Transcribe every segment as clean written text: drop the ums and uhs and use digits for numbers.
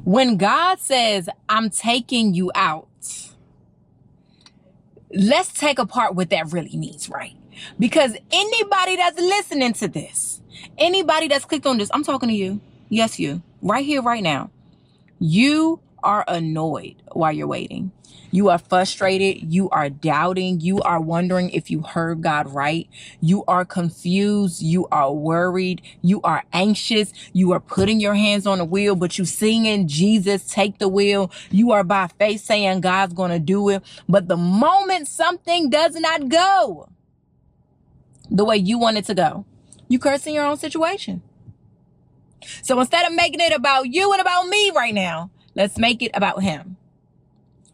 When God says, I'm taking you out, let's take apart what that really means, right? Because anybody that's listening to this, anybody that's clicked on this, I'm talking to you. Yes, you. Right here, right now. You are annoyed while you're waiting. You are frustrated. You are doubting. You are wondering if you heard God right. You are confused. You are worried. You are anxious. You are putting your hands on the wheel, but you singing, Jesus, take the wheel. You are by faith saying God's going to do it. But the moment something does not go the way you want it to go, you cursing your own situation. So instead of making it about you and about me right now, let's make it about him.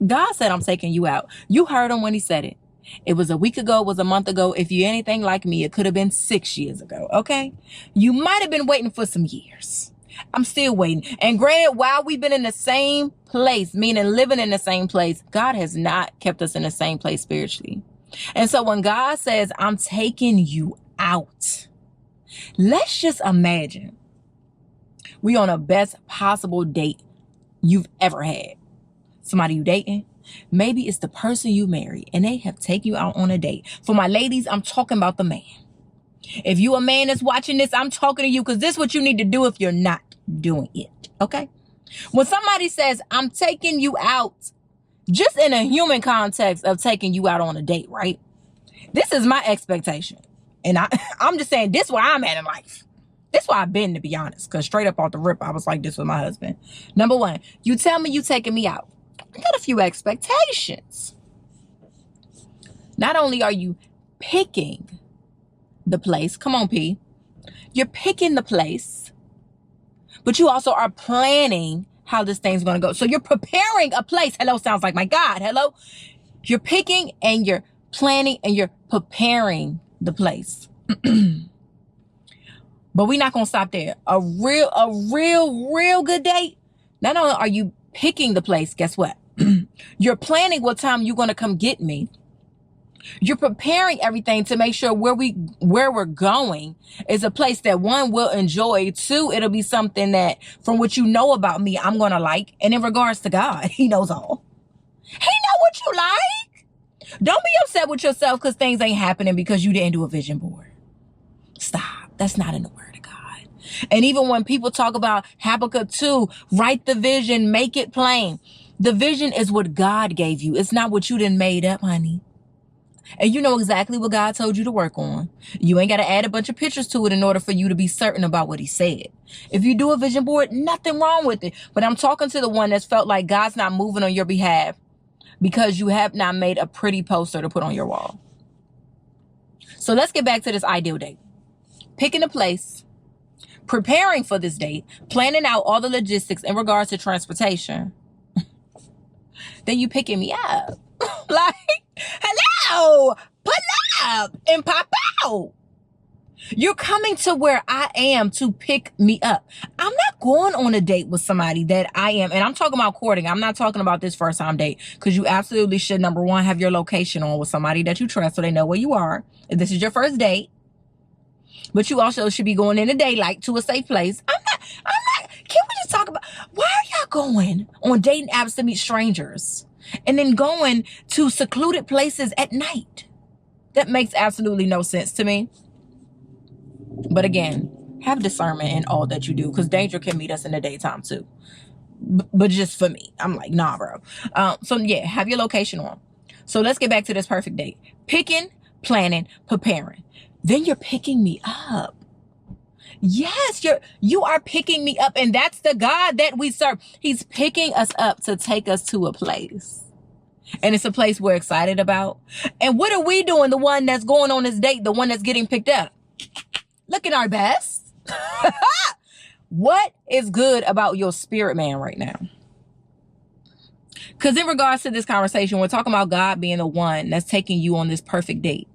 God said, I'm taking you out. You heard him when he said it. It was a week ago, it was a month ago. If you're anything like me, it could have been 6 years ago, okay? You might have been waiting for some years. I'm still waiting. And granted, while we've been in the same place, meaning living in the same place, God has not kept us in the same place spiritually. And so when God says, I'm taking you out, let's just imagine we on a best possible date you've ever had. Somebody you dating, maybe it's the person you married and they have taken you out on a date. For my ladies, I'm talking about the man. If you a man that's watching this, I'm talking to you because this is what you need to do if you're not doing it, okay? When somebody says, I'm taking you out, just in a human context of taking you out on a date, right? This is my expectation. And I'm just saying this is where I'm at in life. This is where I've been, to be honest, because straight up off the rip, I was like this with my husband. Number one, you tell me you taking me out. I got a few expectations. Not only are you picking the place, come on, P. You're picking the place, but you also are planning how this thing's going to go. So you're preparing a place. Hello, sounds like my God. Hello. You're picking and you're planning and you're preparing the place. But we're not going to stop there. A real good date. Not only are you picking the place, guess what? You're planning what time you're going to come get me. You're preparing everything to make sure where we're going is a place that one will enjoy. Two, it'll be something that from what you know about me, I'm going to like. And in regards to God, he knows all. He know what you like. Don't be upset with yourself because things ain't happening because you didn't do a vision board. Stop. That's not in the word of God. And even when people talk about Habakkuk 2, write the vision, make it plain. The vision is what God gave you. It's not what you done made up, honey. And you know exactly what God told you to work on. You ain't got to add a bunch of pictures to it in order for you to be certain about what he said. If you do a vision board, nothing wrong with it. But I'm talking to the one that's felt like God's not moving on your behalf because you have not made a pretty poster to put on your wall. So let's get back to this ideal date. Picking a place, preparing for this date, planning out all the logistics in regards to transportation. Then you picking me up. Like, hello, pull up and pop out. You're coming to where I am to pick me up. I'm not going on a date with somebody that I am. And I'm talking about courting. I'm not talking about this first time date. Because you absolutely should, number one, have your location on with somebody that you trust so they know where you are. If this is your first date. But you also should be going in a daylight to a safe place. I'm not. Can we just talk about, why are y'all going on dating apps to meet strangers? And then going to secluded places at night? That makes absolutely no sense to me. But again, have discernment in all that you do, because danger can meet us in the daytime too. But just for me, I'm like, nah, bro. So yeah, have your location on. So let's get back to this perfect date. Picking, planning, preparing. Then you're picking me up. Yes, you are picking me up, and that's the God that we serve. He's picking us up to take us to a place. And it's a place we're excited about. And what are we doing? The one that's going on this date, the one that's getting picked up. Looking our best. What is good about your spirit man right now? Because in regards to this conversation, we're talking about God being the one that's taking you on this perfect date.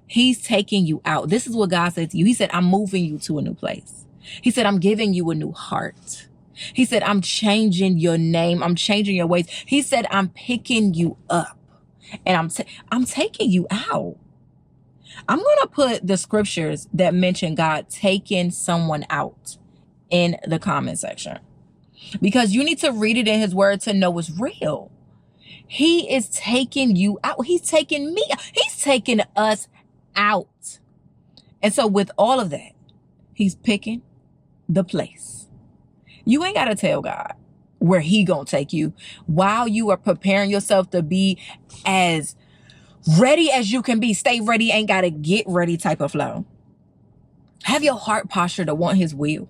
He's taking you out. This is what God said to you. He said, I'm moving you to a new place. He said, I'm giving you a new heart. He said, I'm changing your name. I'm changing your ways. He said, I'm picking you up and I'm taking you out. I'm going to put the scriptures that mention God taking someone out in the comment section. because you need to read it in his word to know it's real. He is taking you out. He's taking me out. He's taking us out. And so with all of that, he's picking the place. You ain't got to tell God where he gonna take you while you are preparing yourself to be as ready as you can be. Stay ready, ain't got to get ready type of flow. Have your heart posture to want his will.